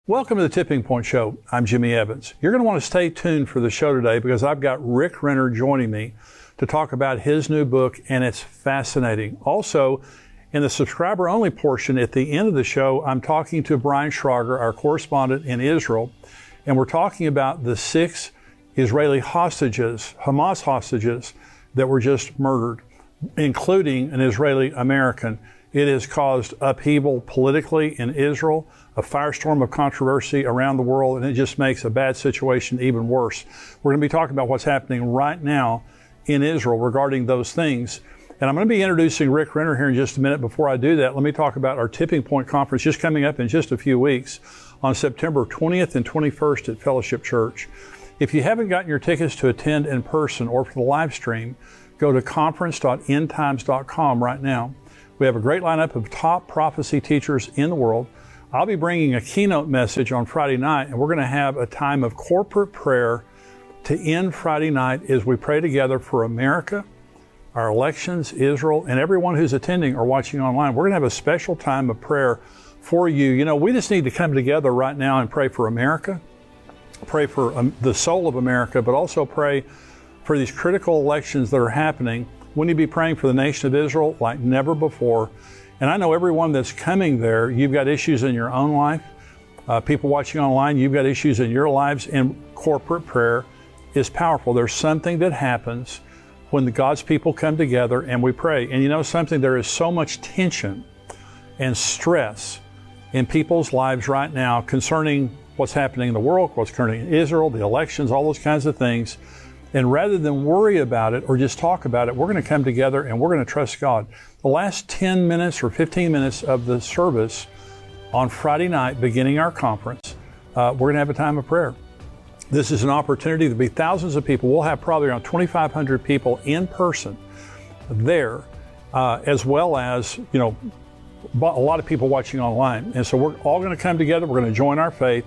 Welcome to the Tipping Point Show. I'm Jimmy Evans. You're going to want to stay tuned for the show today because I've got Rick Renner joining me to talk about his new book, and it's fascinating. Also, in the subscriber-only portion at the end of the show, I'm talking to Brian Schrager, our correspondent in Israel, and we're talking about the 6 Israeli hostages, Hamas hostages, that were just murdered, including an Israeli American. It has caused upheaval politically in Israel, a firestorm of controversy around the world, and it just makes a bad situation even worse. We're going to be talking about what's happening right now in Israel regarding those things. And I'm going to be introducing Rick Renner here in just a minute. Before I do that, let me talk about our Tipping Point Conference just coming up in just a few weeks on September 20th and 21st at Fellowship Church. If you haven't gotten your tickets to attend in person or for the live stream, go to conference.endtimes.com right now. We have a great lineup of top prophecy teachers in the world. I'll be bringing a keynote message on Friday night, and we're going to have a time of corporate prayer to end Friday night as we pray together for America, our elections, Israel, and everyone who's attending or watching online. We're going to have a special time of prayer for you. You know, we just need to come together right now and pray for America, pray for the soul of America, but also pray for these critical elections that are happening. We need to be praying for the nation of Israel like never before. And I know everyone that's coming there, you've got issues in your own life. People watching online, you've got issues in your lives, and corporate prayer is powerful. There's something that happens when God's people come together and we pray. And you know something, there is so much tension and stress in people's lives right now concerning what's happening in the world, what's occurring in Israel, the elections, all those kinds of things. And rather than worry about it or just talk about it, we're going to come together and we're going to trust God. The last 10 minutes or 15 minutes of the service on Friday night, beginning our conference, we're going to have a time of prayer. This is an opportunity to be thousands of people. We'll have probably around 2,500 people in person there, as well as, you know, a lot of people watching online. And so we're all going to come together. We're going to join our faith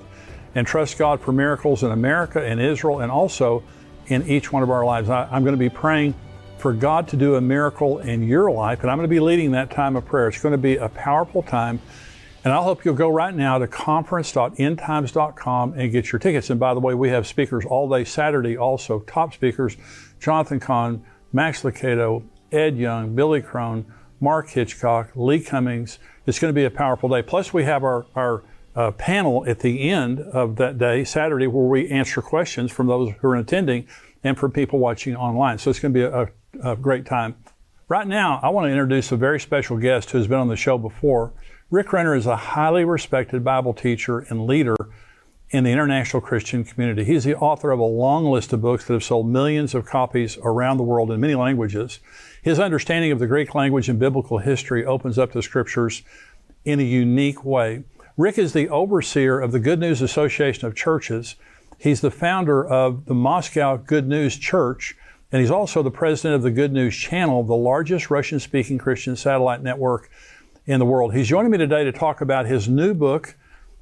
and trust God for miracles in America and Israel and also in each one of our lives. I'm going to be praying for God to do a miracle in your life, and I'm going to be leading that time of prayer. It's going to be a powerful time, and I hope you'll go right now to conference.endtimes.com and get your tickets. And by the way, we have speakers all day Saturday also, top speakers, Jonathan Cahn, Max Lucado, Ed Young, Billy Crone, Mark Hitchcock, Lee Cummings. It's going to be a powerful day. Plus, we have our panel at the end of that day, Saturday, where we answer questions from those who are attending and from people watching online. So it's going to be a great time. Right now, I want to introduce a very special guest who has been on the show before. Rick Renner is a highly respected Bible teacher and leader in the international Christian community. He's the author of a long list of books that have sold millions of copies around the world in many languages. His understanding of the Greek language and biblical history opens up the scriptures in a unique way. Rick is the overseer of the Good News Association of Churches. He's the founder of the Moscow Good News Church, and he's also the president of the Good News Channel, the largest Russian-speaking Christian satellite network in the world. He's joining me today to talk about his new book.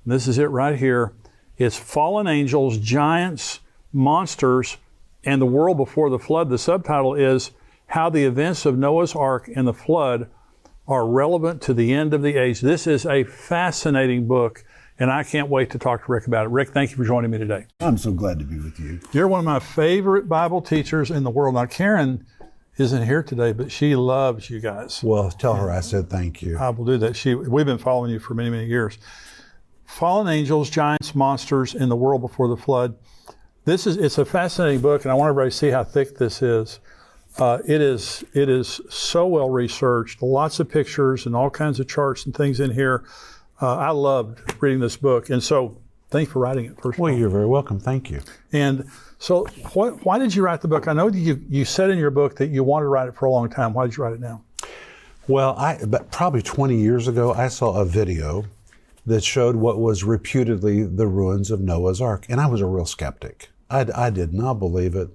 This is it right here. It's Fallen Angels, Giants, Monsters, and the World Before the Flood. The subtitle is How the Events of Noah's Ark and the Flood are Relevant to the End of the Age. This is a fascinating book, and I can't wait to talk to Rick about it. Rick, thank you for joining me today. I'm so glad to be with you. You're one of my favorite Bible teachers in the world. Now, Karen isn't here today, but she loves you guys. Well, tell her I said thank you. I will do that. We've been following you for many, many years. Fallen Angels, Giants, Monsters, in the World Before the Flood. It's a fascinating book, and I want everybody to see how thick this is. It is so well researched, lots of pictures and all kinds of charts and things in here. I loved reading this book, and so thanks for writing it. First well, of all. You're very welcome. Thank you. And so why did you write the book? I know you said in your book that you wanted to write it for a long time. Why did you write it now? Well, probably 20 years ago, I saw a video that showed what was reputedly the ruins of Noah's Ark, and I was a real skeptic. I did not believe it.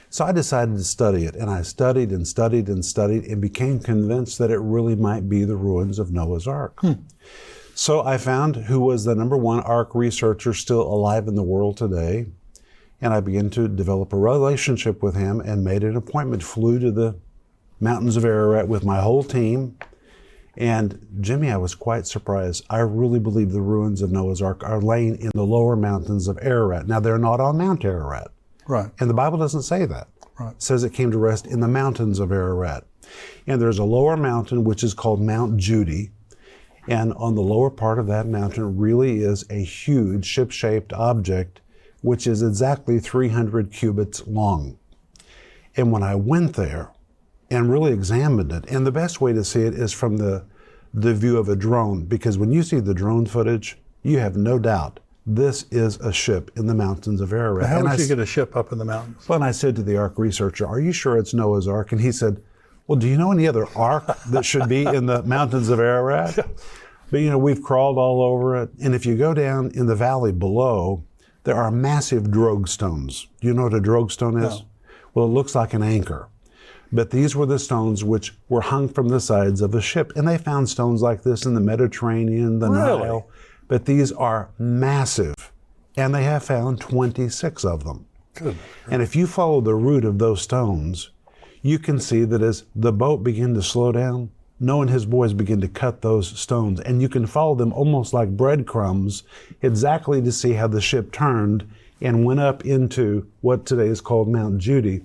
So I decided to study it, and I studied and studied and studied and became convinced that it really might be the ruins of Noah's Ark. So I found who was the #1 Ark researcher still alive in the world today, and I began to develop a relationship with him and made an appointment, flew to the mountains of Ararat with my whole team, And Jimmy, I was quite surprised. I really believe the ruins of Noah's Ark are laying in the lower mountains of Ararat. Now, they're not on Mount Ararat. Right. And the Bible doesn't say that. Right. It says it came to rest in the mountains of Ararat. And there's a lower mountain which is called Mount Judy. And on the lower part of that mountain really is a huge ship-shaped object which is exactly 300 cubits long. And when I went there and really examined it, and the best way to see it is from the view of a drone, because when you see the drone footage, you have no doubt this is a ship in the mountains of Ararat. How would you get a ship up in the mountains? Well, and I said to the Ark researcher, are you sure it's Noah's Ark? And he said, well, do you know any other Ark that should be in the mountains of Ararat? Yeah. But you know, we've crawled all over it. And if you go down in the valley below, there are massive drogue stones. Do you know what a drogue stone is? No. Well, it looks like an anchor. But these were the stones which were hung from the sides of a ship. And they found stones like this in the Mediterranean, the Nile. But these are massive. And they have found 26 of them. Good. And if you follow the route of those stones, you can see that as the boat began to slow down, Noah and his boys began to cut those stones. And you can follow them almost like breadcrumbs exactly to see how the ship turned and went up into what today is called Mount Judy,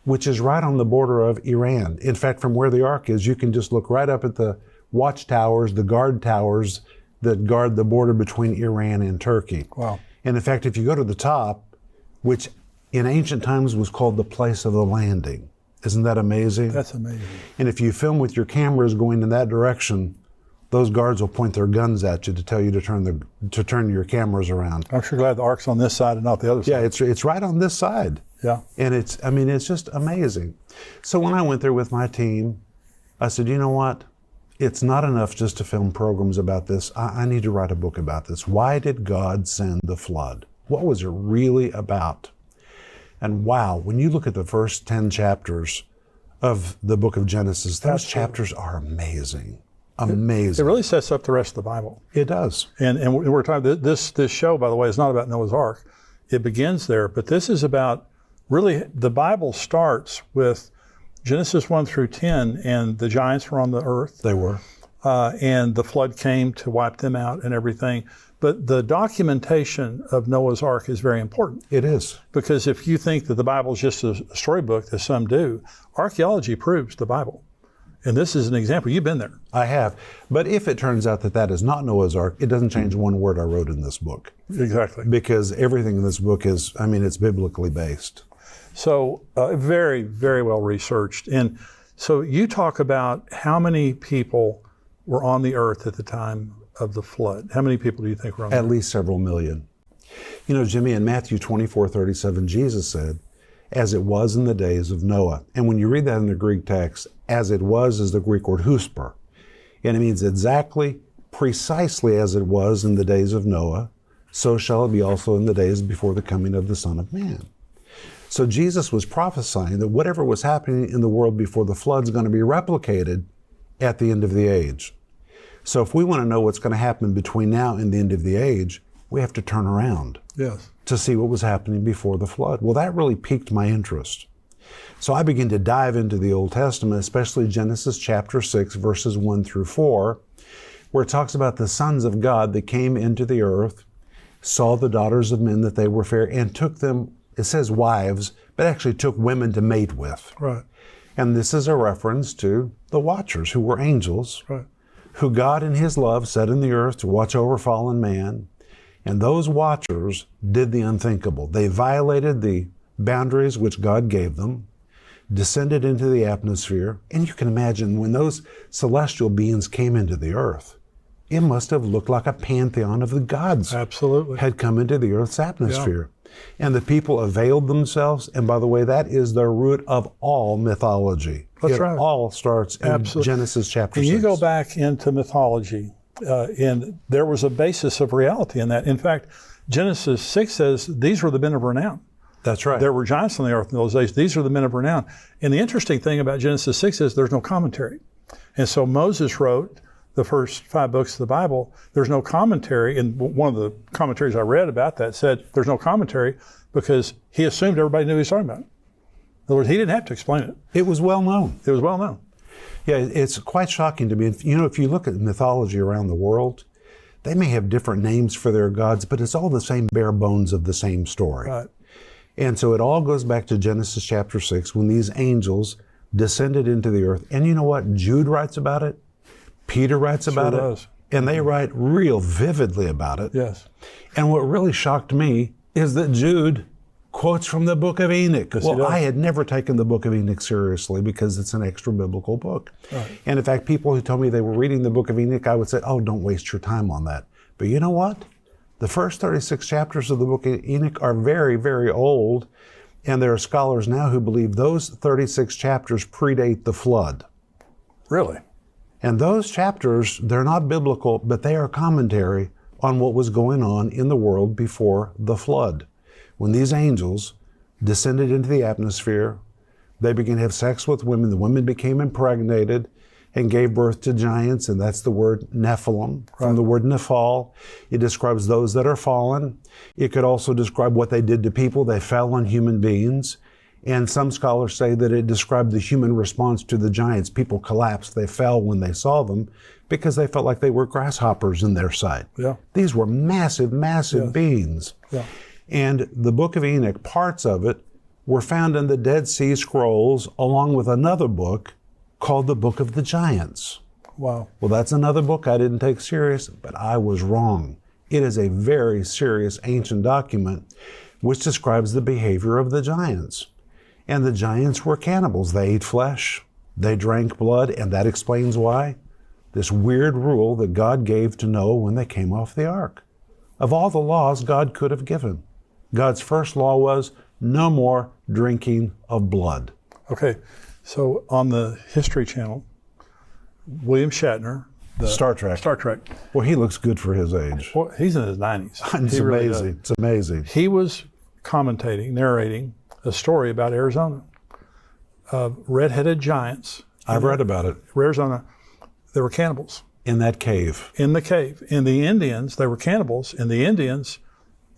which is right on the border of Iran. In fact, from where the Ark is, you can just look right up at the watchtowers, the guard towers that guard the border between Iran and Turkey. Wow. And in fact, if you go to the top, which in ancient times was called the place of the landing. Isn't that amazing? That's amazing. And if you film with your cameras going in that direction, those guards will point their guns at you to tell you to turn your cameras around. I'm sure glad the Ark's on this side and not the other side. Yeah, it's right on this side. Yeah. And it's just amazing. So when I went there with my team, I said, you know what? It's not enough just to film programs about this. I need to write a book about this. Why did God send the flood? What was it really about? And wow, when you look at the first 10 chapters of the book of Genesis, those chapters are amazing. Amazing. It really sets up the rest of the Bible. It does. And we're talking, this show, by the way, is not about Noah's Ark. It begins there, but this is about, really, the Bible starts with Genesis 1 through 10, and the giants were on the earth. They were. And the flood came to wipe them out and everything. But the documentation of Noah's Ark is very important. It is. Because if you think that the Bible is just a storybook, as some do, archaeology proves the Bible. And this is an example. You've been there. I have. But if it turns out that that is not Noah's Ark, it doesn't change one word I wrote in this book. Exactly. Because everything in this book is, it's biblically based. So very, very well researched. And so you talk about how many people were on the earth at the time of the flood. How many people do you think were on the earth? At least several million. You know, Jimmy, in Matthew 24:37, Jesus said, as it was in the days of Noah. And when you read that in the Greek text, as it was is the Greek word husper. And it means exactly, precisely as it was in the days of Noah, so shall it be also in the days before the coming of the Son of Man. So Jesus was prophesying that whatever was happening in the world before the flood is going to be replicated at the end of the age. So if we want to know what's going to happen between now and the end of the age, we have to turn around to see what was happening before the flood. Well, that really piqued my interest. So I began to dive into the Old Testament, especially Genesis chapter 6, verses 1 through 4, where it talks about the sons of God that came into the earth, saw the daughters of men that they were fair, and took them, it says wives, but actually took women to mate with. Right. And this is a reference to the watchers, who were angels, Right. who God in His love set in the earth to watch over fallen man. And those watchers did the unthinkable. They violated the boundaries which God gave them, descended into the atmosphere. And you can imagine when those celestial beings came into the earth, it must have looked like a pantheon of the gods. Absolutely. Had come into the earth's atmosphere. Yeah. And the people availed themselves. And by the way, that is the root of all mythology. That's right. It all starts in Genesis chapter 6. And you go back into mythology, and there was a basis of reality in that. In fact, Genesis 6 says these were the men of renown. That's right. There were giants on the earth in those days. These are the men of renown. And the interesting thing about Genesis 6 is there's no commentary. And so Moses wrote the first 5 books of the Bible. There's no commentary. And one of the commentaries I read about that said there's no commentary because he assumed everybody knew what he was talking about. In other words, he didn't have to explain it. It was well known. It was well known. Yeah, it's quite shocking to me. You know, if you look at mythology around the world, they may have different names for their gods, but it's all the same bare bones of the same story. Right. And so it all goes back to Genesis chapter 6, when these angels descended into the earth. And you know what? Jude writes about it. Peter writes about it. And they write real vividly about it. Yes. And what really shocked me is that Jude quotes from the book of Enoch. Well, I had never taken the book of Enoch seriously because it's an extra biblical book. Right. And in fact, people who told me they were reading the book of Enoch, I would say, oh, don't waste your time on that. But you know what? The first 36 chapters of the book of Enoch are very, very old. And there are scholars now who believe those 36 chapters predate the flood. Really? And those chapters, they're not biblical, but they are commentary on what was going on in the world before the flood. When these angels descended into the atmosphere, they began to have sex with women. The women became impregnated and gave birth to giants, and that's the word Nephilim, from the word Nephal. It describes those that are fallen. It could also describe what they did to people. They fell on human beings. And some scholars say that it described the human response to the giants. People collapsed. They fell when they saw them because they felt like they were grasshoppers in their sight. Yeah. These were massive, massive beings. Yeah. And the book of Enoch, parts of it, were found in the Dead Sea Scrolls, along with another book called the Book of the Giants. Wow. Well, that's another book I didn't take serious, but I was wrong. It is a very serious ancient document which describes the behavior of the giants. And the giants were cannibals. They ate flesh, they drank blood, and that explains why. This weird rule that God gave to Noah when they came off the ark. Of all the laws God could have given, God's first law was no more drinking of blood. Okay, so on the History Channel, William Shatner, Star Trek. Well, he looks good for his age. Well, he's in his 90s. It's amazing. It's amazing. He was commentating, narrating a story about Arizona of red-headed giants. I've read about it. Arizona, they were cannibals. In that cave. In the cave. And the Indians, they were cannibals, and the Indians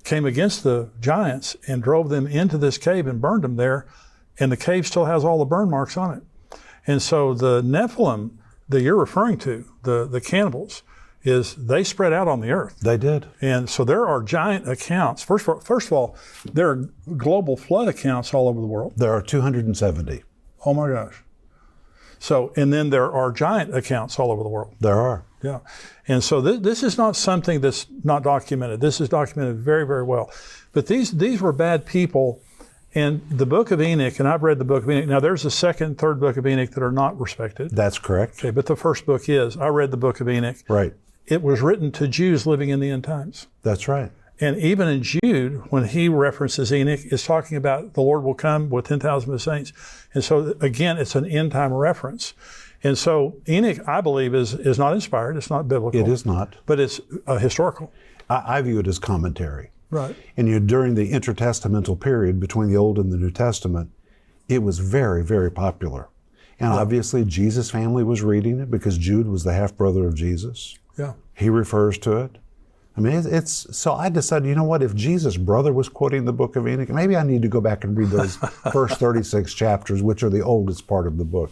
came against the giants and drove them into this cave and burned them there, and the cave still has all the burn marks on it. And so the Nephilim that you're referring to, the cannibals, is they spread out on the earth. They did. And so there are giant accounts. First of all, there are global flood accounts all over the world. There are 270. Oh my gosh. So, and then there are giant accounts all over the world. There are. Yeah. And so this is not something that's not documented. This is documented very, very well. But these were bad people. And the book of Enoch, and I've read the book of Enoch. Now, there's a second, third book of Enoch that are not respected. That's correct. Okay, but the first book is. I read the book of Enoch. Right. It was written to Jews living in the end times. That's right. And even in Jude, when he references Enoch, is talking about the Lord will come with 10,000 of his saints. And so, again, it's an end time reference. And so Enoch, I believe, is not inspired. It's not biblical. It is not. But it's historical. I view it as commentary. Right. And during the intertestamental period between the Old and the New Testament, it was very, very popular. And obviously Jesus' family was reading it because Jude was the half-brother of Jesus. Yeah. He refers to it. I mean, so I decided, you know what, if Jesus' brother was quoting the book of Enoch, maybe I need to go back and read those first 36 chapters, which are the oldest part of the book.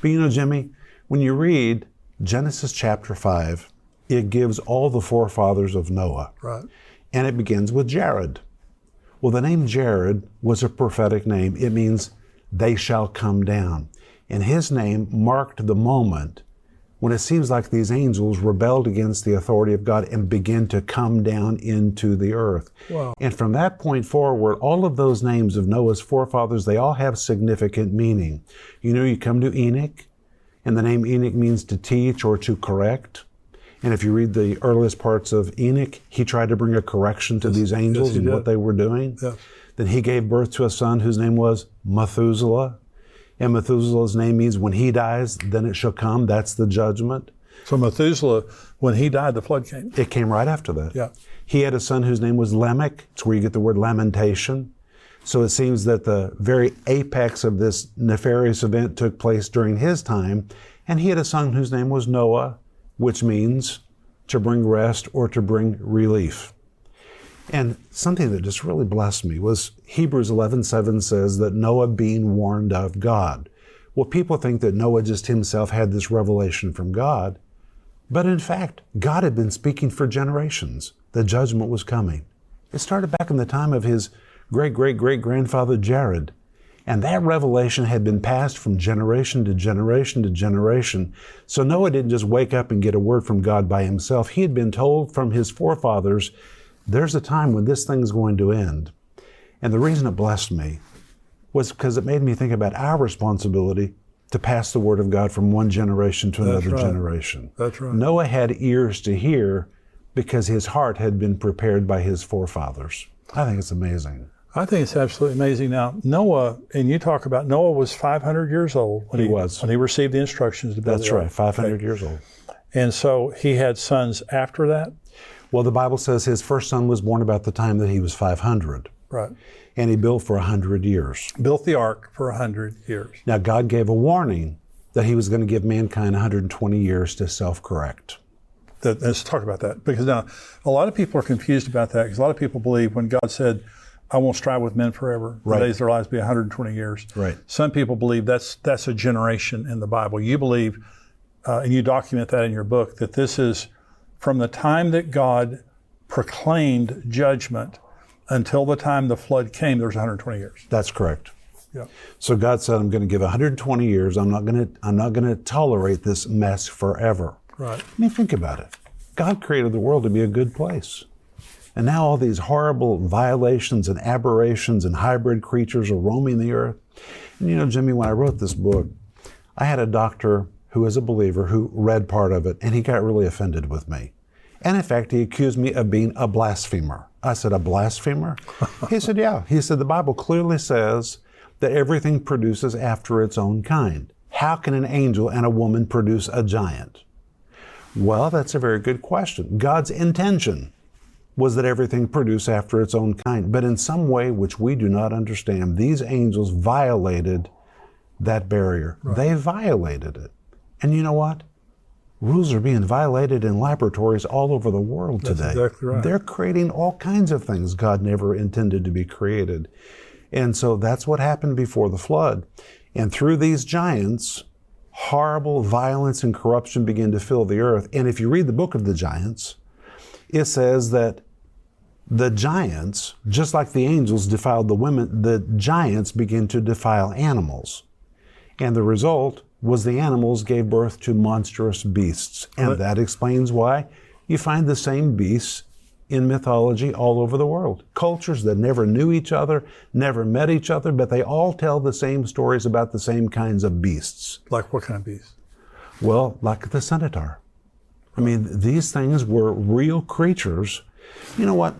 But you know, Jimmy, when you read Genesis chapter 5, it gives all the forefathers of Noah. Right. And it begins with Jared. Well, the name Jared was a prophetic name. It means they shall come down. And his name marked the moment when it seems like these angels rebelled against the authority of God and begin to come down into the earth. Wow. And from that point forward, all of those names of Noah's forefathers, they all have significant meaning. You know, you come to Enoch, and the name Enoch means to teach or to correct. And if you read the earliest parts of Enoch, he tried to bring a correction to these angels and what they were doing. Yeah. Then he gave birth to a son whose name was Methuselah. And Methuselah's name means when he dies, then it shall come. That's the judgment. So Methuselah, when he died, the flood came. It came right after that. Yeah. He had a son whose name was Lamech. It's where you get the word lamentation. So it seems that the very apex of this nefarious event took place during his time. And he had a son whose name was Noah, which means to bring rest or to bring relief. And something that just really blessed me was Hebrews 11:7 says that Noah being warned of God. Well, people think that Noah just himself had this revelation from God. But in fact, God had been speaking for generations. The judgment was coming. It started back in the time of his great-great-great-grandfather Jared. And that revelation had been passed from generation to generation to generation. So Noah didn't just wake up and get a word from God by himself. He had been told from his forefathers, there's a time when this thing's going to end. And the reason it blessed me was because it made me think about our responsibility to pass the word of God from one generation to another generation. That's right. Noah had ears to hear because his heart had been prepared by his forefathers. I think it's amazing. I think it's absolutely amazing. Now, Noah, and you talk about Noah was 500 years old when he received the instructions to build the ark. That's right, 500 years old. And so he had sons after that? Well, the Bible says his first son was born about the time that he was 500. Right. And he built for 100 years. Built the ark for 100 years. Now, God gave a warning that he was going to give mankind 120 years to self-correct. Let's talk about that. Because now, a lot of people are confused about that, because a lot of people believe when God said, I won't strive with men forever. Right. The days of their lives will be 120 years. Right. Some people believe that's a generation in the Bible. You believe, and you document that in your book, that this is from the time that God proclaimed judgment until the time the flood came, there's 120 years. That's correct. Yeah. So God said, I'm going to give 120 years. I'm not going to tolerate this mess forever. Right. I mean, think about it. God created the world to be a good place. And now all these horrible violations and aberrations and hybrid creatures are roaming the earth. And you know, Jimmy, when I wrote this book, I had a doctor who is a believer who read part of it, and he got really offended with me. And in fact, he accused me of being a blasphemer. I said, a blasphemer? He said, yeah. He said, the Bible clearly says that everything produces after its own kind. How can an angel and a woman produce a giant? Well, that's a very good question. God's intention was that everything produced after its own kind. But in some way which we do not understand, these angels violated that barrier. Right. They violated it. And you know what? Rules are being violated in laboratories all over the world today. That's exactly right. They're creating all kinds of things God never intended to be created. And so that's what happened before the flood. And through these giants, horrible violence and corruption began to fill the earth. And if you read the book of the giants, it says that the giants, just like the angels defiled the women, the giants began to defile animals. And the result was the animals gave birth to monstrous beasts. And that explains why you find the same beasts in mythology all over the world. Cultures that never knew each other, never met each other, but they all tell the same stories about the same kinds of beasts. Like what kind of beasts? Well, like the centaur. I mean, these things were real creatures. You know what?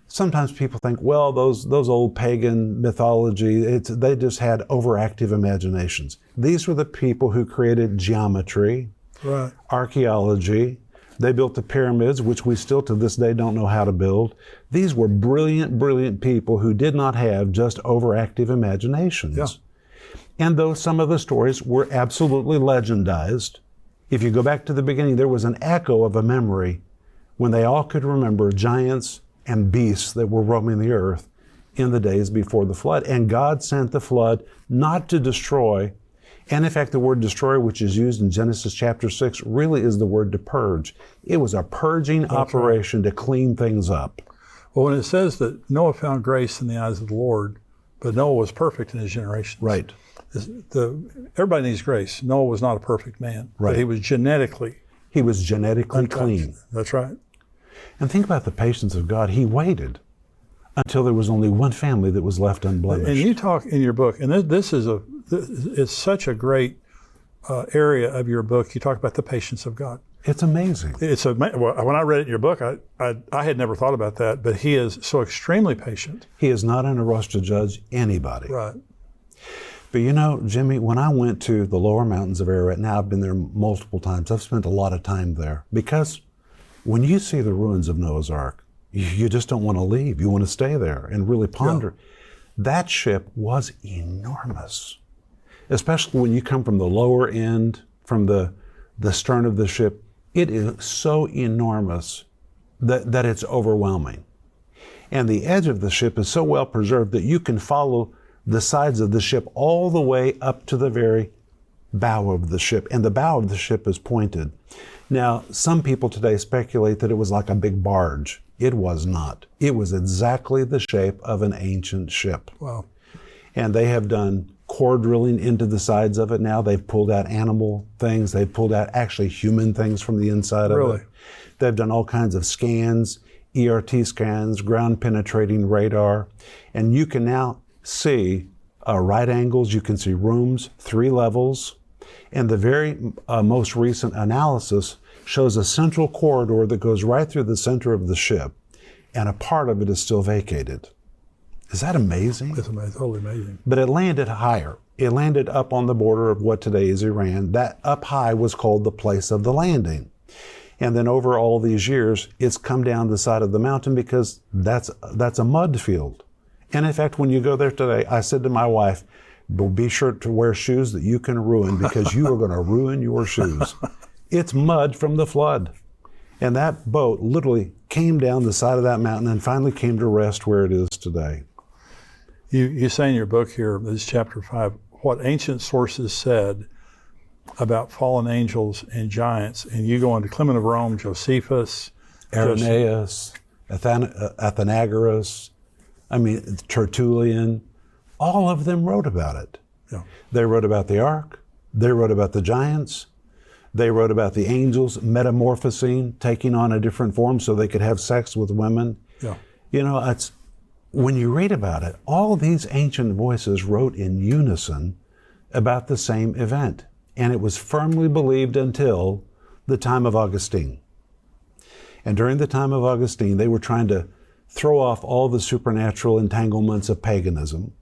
Sometimes people think, well, those old pagan mythology, they just had overactive imaginations. These were the people who created geometry, right, archaeology. They built the pyramids, which we still to this day don't know how to build. These were brilliant, brilliant people who did not have just overactive imaginations. Yeah. And though some of the stories were absolutely legendized, if you go back to the beginning, there was an echo of a memory when they all could remember giants and beasts that were roaming the earth in the days before the flood. And God sent the flood not to destroy. And in fact, the word destroy, which is used in Genesis chapter 6, really is the word to purge. It was a purging operation to clean things up. Well, when it says that Noah found grace in the eyes of the Lord, but Noah was perfect in his generations. Right. Everybody needs grace. Noah was not a perfect man. Right. But he was genetically clean. That's right. And think about the patience of God. He waited until there was only one family that was left unblemished. And you talk in your book, and it's such a great area of your book. You talk about the patience of God. It's amazing. When I read it in your book, I had never thought about that, but he is so extremely patient. He is not in a rush to judge anybody. Right. But you know, Jimmy, when I went to the lower mountains of Ararat, now I've been there multiple times. I've spent a lot of time there because when you see the ruins of Noah's Ark, you just don't want to leave. You want to stay there and really ponder. Yeah. That ship was enormous, especially when you come from the lower end, from the stern of the ship. It is so enormous that it's overwhelming. And the edge of the ship is so well preserved that you can follow the sides of the ship all the way up to the very bow of the ship, and the bow of the ship is pointed. Now, some people today speculate that it was like a big barge. It was not. It was exactly the shape of an ancient ship. Wow. And they have done core drilling into the sides of it now. They've pulled out animal things. They've pulled out actually human things from the inside of it. They've done all kinds of scans, ERT scans, ground penetrating radar. And you can now see right angles. You can see rooms, 3 levels. And the very most recent analysis shows a central corridor that goes right through the center of the ship. And a part of it is still vacated. Is that amazing? It's amazing, totally amazing. But it landed higher. It landed up on the border of what today is Iran. That up high was called the place of the landing. And then over all these years, it's come down the side of the mountain because that's a mud field. And in fact, when you go there today, I said to my wife, be sure to wear shoes that you can ruin because you are going to ruin your shoes. It's mud from the flood. And that boat literally came down the side of that mountain and finally came to rest where it is today. You say in your book here, this is chapter 5, what ancient sources said about fallen angels and giants, and you go into Clement of Rome, Josephus, Irenaeus, Athenagoras, Tertullian, all of them wrote about it. Yeah. They wrote about the ark, they wrote about the giants, they wrote about the angels metamorphosing, taking on a different form so they could have sex with women. Yeah. You know, when you read about it, all these ancient voices wrote in unison about the same event. And it was firmly believed until the time of Augustine. And during the time of Augustine, they were trying to throw off all the supernatural entanglements of paganism.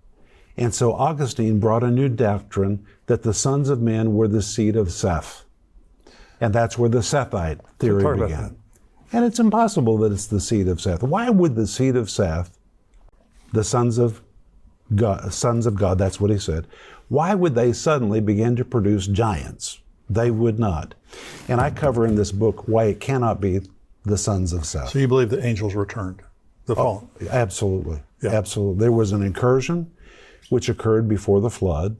And so Augustine brought a new doctrine that the sons of men were the seed of Seth. And that's where the Sethite theory began. And it's impossible that it's the seed of Seth. Why would the seed of Seth, the sons of God, that's what he said, why would they suddenly begin to produce giants? They would not. And I cover in this book why it cannot be the sons of Seth. So you believe the angels returned, the fallen? Oh, absolutely. Yeah. Absolutely. There was an incursion which occurred before the flood.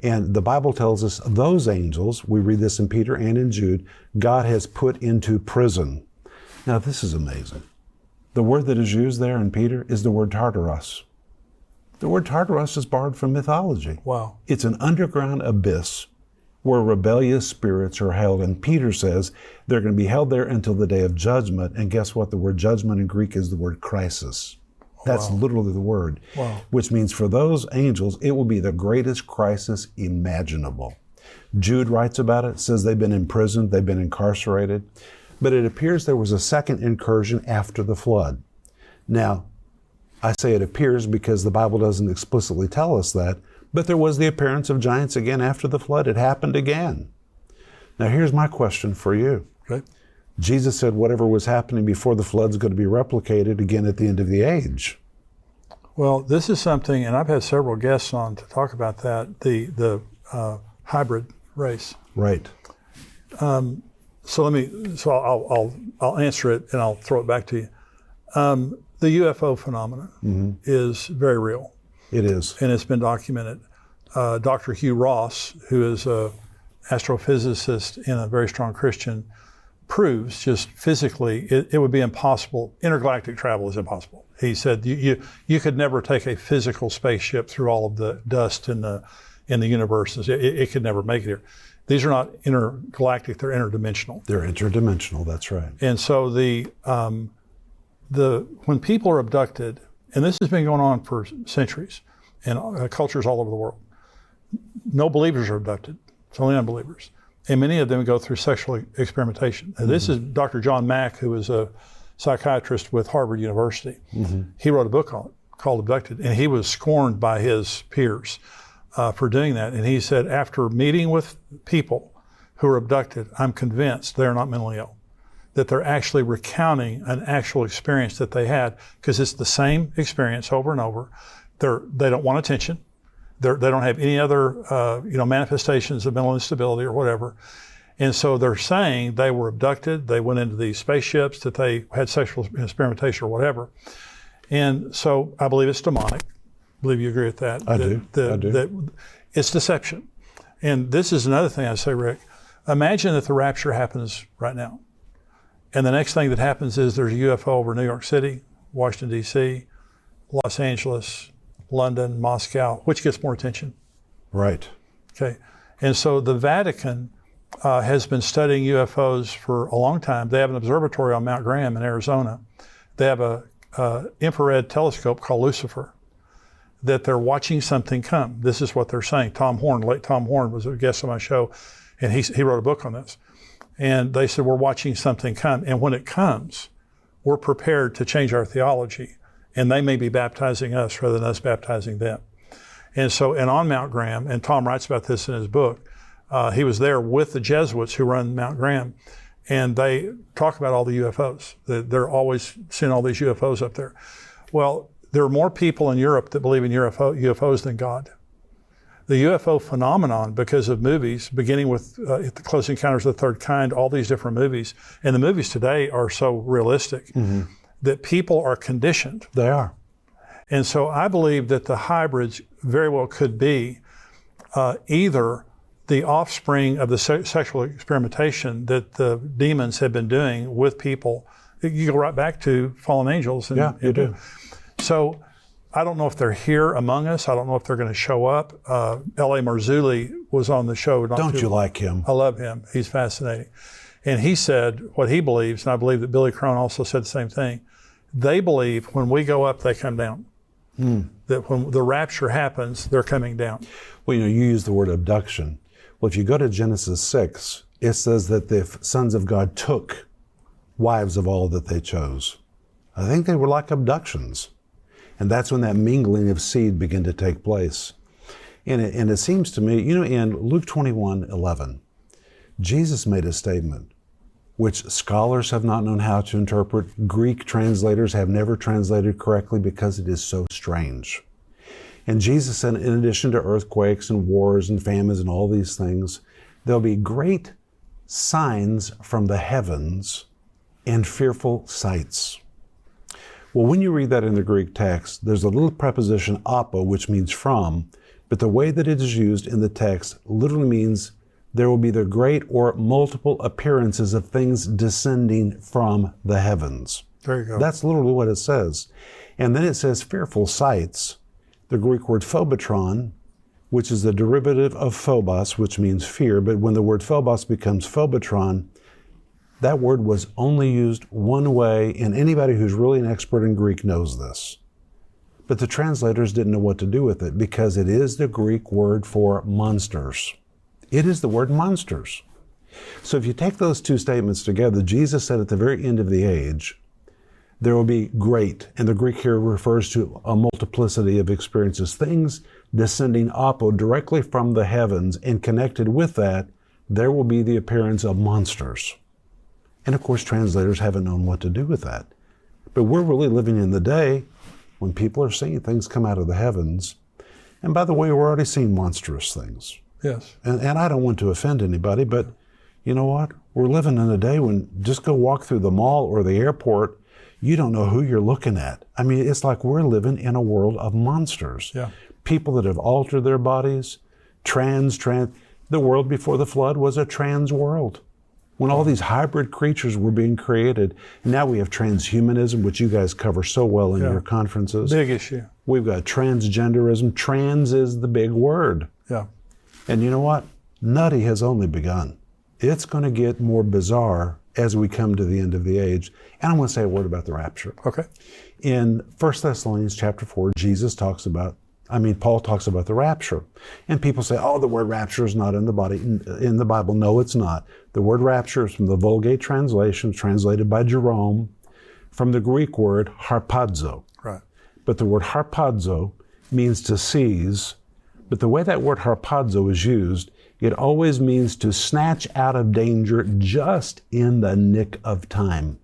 And the Bible tells us those angels, we read this in Peter and in Jude, God has put into prison. Now this is amazing. The word that is used there in Peter is the word Tartarus. The word Tartarus is borrowed from mythology. Wow. It's an underground abyss where rebellious spirits are held. And Peter says they're going to be held there until the day of judgment. And guess what? The word judgment in Greek is the word crisis. That's literally the word. Wow. Which means for those angels, it will be the greatest crisis imaginable. Jude writes about it, says they've been imprisoned, they've been incarcerated. But it appears there was a second incursion after the flood. Now, I say it appears because the Bible doesn't explicitly tell us that, but there was the appearance of giants again after the flood. It happened again. Now here's my question for you. Okay. Jesus said whatever was happening before the flood is going to be replicated again at the end of the age. Well, this is something, and I've had several guests on to talk about that, the hybrid race. Right. So I'll answer it and I'll throw it back to you. The UFO phenomenon is very real. It is. And it's been documented. Dr. Hugh Ross, who is an astrophysicist and a very strong Christian, proves just physically it would be impossible. Intergalactic travel is impossible. He said you could never take a physical spaceship through all of the dust in the universe. It could never make it here. These are not intergalactic, they're interdimensional. They're interdimensional, that's right. And so when people are abducted, and this has been going on for centuries, and cultures all over the world, no believers are abducted. It's only unbelievers. And many of them go through sexual experimentation. And this is Dr. John Mack, who is a psychiatrist with Harvard University. He wrote a book on it called Abducted, and he was scorned by his peers for doing that. And he said, after meeting with people who are abducted, I'm convinced they're not mentally ill, that they're actually recounting an actual experience that they had, because it's the same experience over and over. They don't want attention. They don't have any other manifestations of mental instability or whatever. And so they're saying they were abducted, they went into these spaceships, that they had sexual experimentation or whatever. And so I believe it's demonic. I believe you agree with that. I do. That it's deception. And this is another thing I say, Rick. Imagine that the rapture happens right now. And the next thing that happens is there's a UFO over New York City, Washington, D.C., Los Angeles, London, Moscow. Which gets more attention? Right. Okay. And so the Vatican has been studying UFOs for a long time. They have an observatory on Mount Graham in Arizona. They have a infrared telescope called Lucifer that they're watching something come. This is what they're saying. Tom Horn, late Tom Horn, was a guest on my show, and he wrote a book on this. And they said, we're watching something come. And when it comes, we're prepared to change our theology. And they may be baptizing us rather than us baptizing them. And so, and on Mount Graham, and Tom writes about this in his book, he was there with the Jesuits who run Mount Graham, and they talk about all the UFOs. They're always seeing all these UFOs up there. Well, there are more people in Europe that believe in UFOs than God. The UFO phenomenon, because of movies, beginning with The Close Encounters of the Third Kind, all these different movies, and the movies today are so realistic that people are conditioned. They are. And so I believe that the hybrids very well could be either the offspring of the sexual experimentation that the demons have been doing with people. You go right back to fallen angels. And, yeah, you do. So I don't know if they're here among us. I don't know if they're going to show up. L.A. Marzulli was on the show. Don't you like him? I love him. He's fascinating. And he said what he believes, and I believe that Billy Crone also said the same thing. They believe when we go up, they come down. That when the rapture happens, they're coming down. Well, you use the word abduction. Well, if you go to Genesis 6, it says that the sons of God took wives of all that they chose. I think they were like abductions. And that's when that mingling of seed began to take place. And it seems to me, in Luke 21:11, Jesus made a statement which scholars have not known how to interpret. Greek translators have never translated correctly because it is so strange. And Jesus said, in addition to earthquakes and wars and famines and all these things, there'll be great signs from the heavens and fearful sights. Well, when you read that in the Greek text, there's a little preposition apo, which means from, but the way that it is used in the text literally means there will be the great or multiple appearances of things descending from the heavens. There you go. That's literally what it says. And then it says fearful sights. The Greek word phobotron, which is the derivative of phobos, which means fear, but when the word phobos becomes phobotron, that word was only used one way, and anybody who's really an expert in Greek knows this. But the translators didn't know what to do with it because it is the Greek word for monsters. It is the word monsters. So if you take those two statements together, Jesus said at the very end of the age, there will be great, and the Greek here refers to a multiplicity of experiences, things descending apo directly from the heavens, and connected with that, there will be the appearance of monsters. And of course, translators haven't known what to do with that. But we're really living in the day when people are seeing things come out of the heavens. And by the way, we're already seeing monstrous things. Yes. And I don't want to offend anybody, but you know what? We're living in a day when just go walk through the mall or the airport, you don't know who you're looking at. I mean, it's like we're living in a world of monsters. Yeah. People that have altered their bodies, the world before the flood was a trans world. When all these hybrid creatures were being created, and now we have transhumanism, which you guys cover so well in your conferences. Big issue. We've got transgenderism. Trans is the big word. Yeah. And you know what? Nutty has only begun. It's going to get more bizarre as we come to the end of the age. And I want to say a word about the rapture. Okay. In 1 Thessalonians chapter 4, Paul talks about the rapture. And people say, oh, the word rapture is not in the Bible. No, it's not. The word rapture is from the Vulgate translation, translated by Jerome, from the Greek word harpazo. Right. But the word harpazo means to seize. But the way that word harpazo is used, it always means to snatch out of danger just in the nick of time.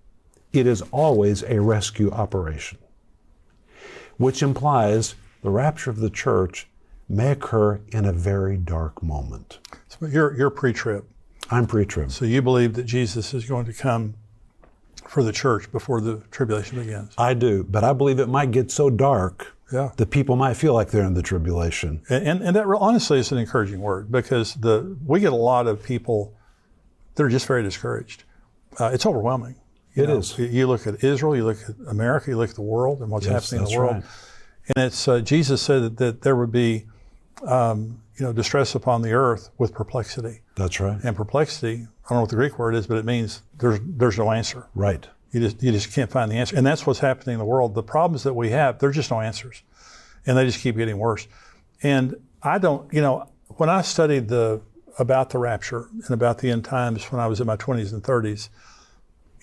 It is always a rescue operation, which implies the rapture of the church may occur in a very dark moment. So you're pre-trib. I'm pre-trib. So you believe that Jesus is going to come for the church before the tribulation begins? I do, but I believe it might get so dark Yeah. The people might feel like they're in the tribulation. And that honestly is an encouraging word, because we get a lot of people that are just very discouraged. It's overwhelming. It is. You look at Israel, you look at America, you look at the world and what's happening in the world. Right. And it's Jesus said that there would be distress upon the earth with perplexity. That's right. And perplexity, I don't know what the Greek word is, but it means there's no answer. Right. You just can't find the answer. And that's what's happening in the world. The problems that we have, there's just no answers. And they just keep getting worse. And I don't, when I studied about the rapture and about the end times when I was in my 20s and 30s,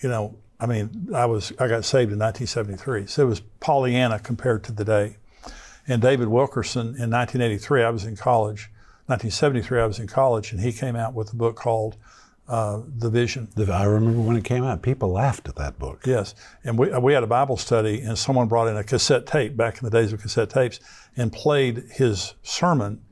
I got saved in 1973. So it was Pollyanna compared to the day. And David Wilkerson in 1983, I was in college. 1973, I was in college, and he came out with a book called The Vision. I remember when it came out, people laughed at that book. Yes, and we had a Bible study, and someone brought in a cassette tape back in the days of cassette tapes and played his sermon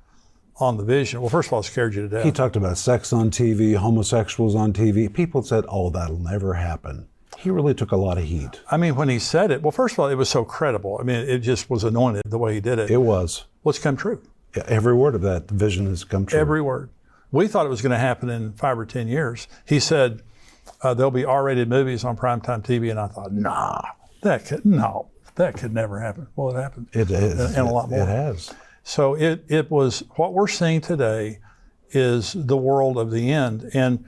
on the vision. Well, first of all, it scared you to death. He talked about sex on TV, homosexuals on TV. People said, "Oh, that'll never happen." He really took a lot of heat. I mean, when he said it, well, first of all, it was so credible. I mean, it just was anointed the way he did it. It was. Well, it's come true. Yeah, every word of that vision has come true. Every word. We thought it was going to happen in 5 or 10 years. He said there'll be R-rated movies on primetime TV, and I thought, that could never happen. Well, it happened. It is. And a lot more. It has. So it was, what we're seeing today is the world of the end. And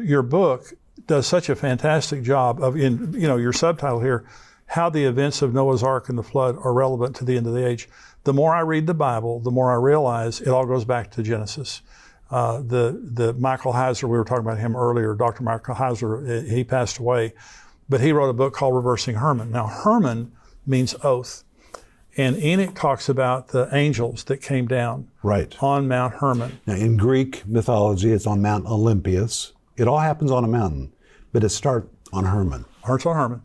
your book does such a fantastic job of, your subtitle here, how the events of Noah's Ark and the flood are relevant to the end of the age. The more I read the Bible, the more I realize it all goes back to Genesis. The Michael Heiser, we were talking about him earlier, Dr. Michael Heiser, he passed away, but he wrote a book called Reversing Hermon. Now, Hermon means oath. And Enoch talks about the angels that came down on Mount Hermon. Now, in Greek mythology, it's on Mount Olympus. It all happens on a mountain, but it starts on Hermon. Starts on Hermon.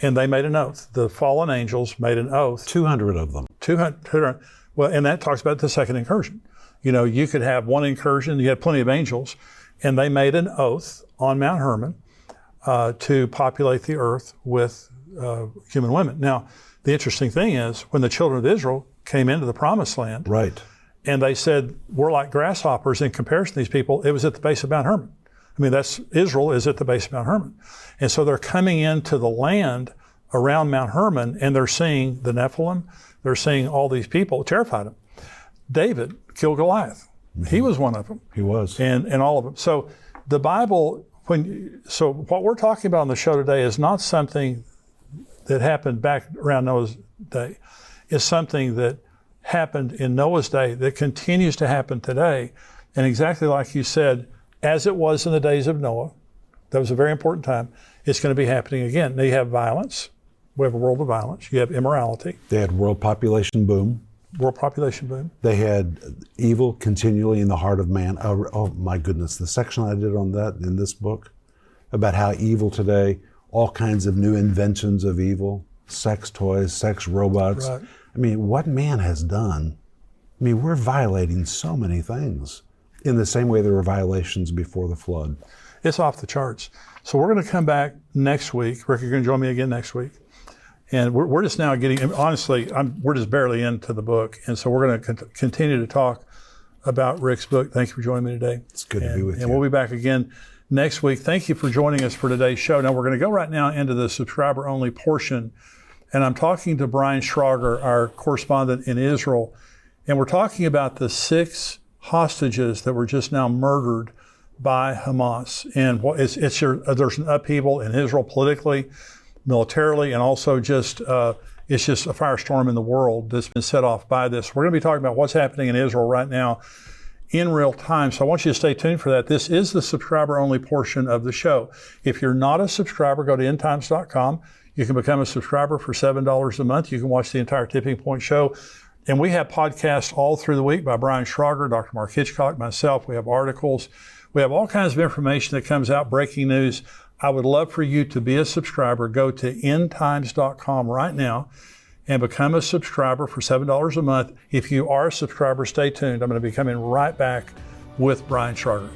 And they made an oath. The fallen angels made an oath. 200 of them. 200. Well, and that talks about the second incursion. You could have one incursion, you had plenty of angels, and they made an oath on Mount Hermon to populate the earth with human women. Now, the interesting thing is, when the children of Israel came into the promised land, and they said, we're like grasshoppers in comparison to these people, it was at the base of Mount Hermon. I mean, Israel is at the base of Mount Hermon. And so they're coming into the land around Mount Hermon, and they're seeing the Nephilim, they're seeing all these people. It terrified them. David killed Goliath. He was one of them. He was. And all of them. So the Bible, so what we're talking about on the show today is not something that happened back around Noah's day. It's something that happened in Noah's day that continues to happen today. And exactly like you said, as it was in the days of Noah, that was a very important time, it's going to be happening again. Now you have violence. We have a world of violence. You have immorality. They had world population boom. World population boom. They had evil continually in the heart of man. Oh my goodness, the section I did on that in this book about how evil today, all kinds of new inventions of evil, sex toys, sex robots. Right. I mean, what man has done, I mean, we're violating so many things in the same way there were violations before the flood. It's off the charts. So we're going to come back next week. Rick, you're going to join me again next week. And we're just now getting, honestly, we're just barely into the book. And so we're going to continue to talk about Rick's book. Thank you for joining me today. It's good to be with you. And we'll be back again next week. Thank you for joining us for today's show. Now we're going to go right now into the subscriber-only portion. And I'm talking to Brian Schrager, our correspondent in Israel. And we're talking about the 6 hostages that were just now murdered by Hamas. And there's an upheaval in Israel politically, militarily, and also just it's just a firestorm in the world that's been set off by this. We're going to be talking about what's happening in Israel right now in real time. So I want you to stay tuned for that. This is the subscriber-only portion of the show. If you're not a subscriber, go to endtimes.com. You can become a subscriber for $7 a month. You can watch the entire Tipping Point show. And we have podcasts all through the week by Brian Schrager, Dr. Mark Hitchcock, myself. We have articles. We have all kinds of information that comes out, breaking news. I would love for you to be a subscriber. Go to endtimes.com right now and become a subscriber for $7 a month. If you are a subscriber, stay tuned. I'm going to be coming right back with Brian Schrager.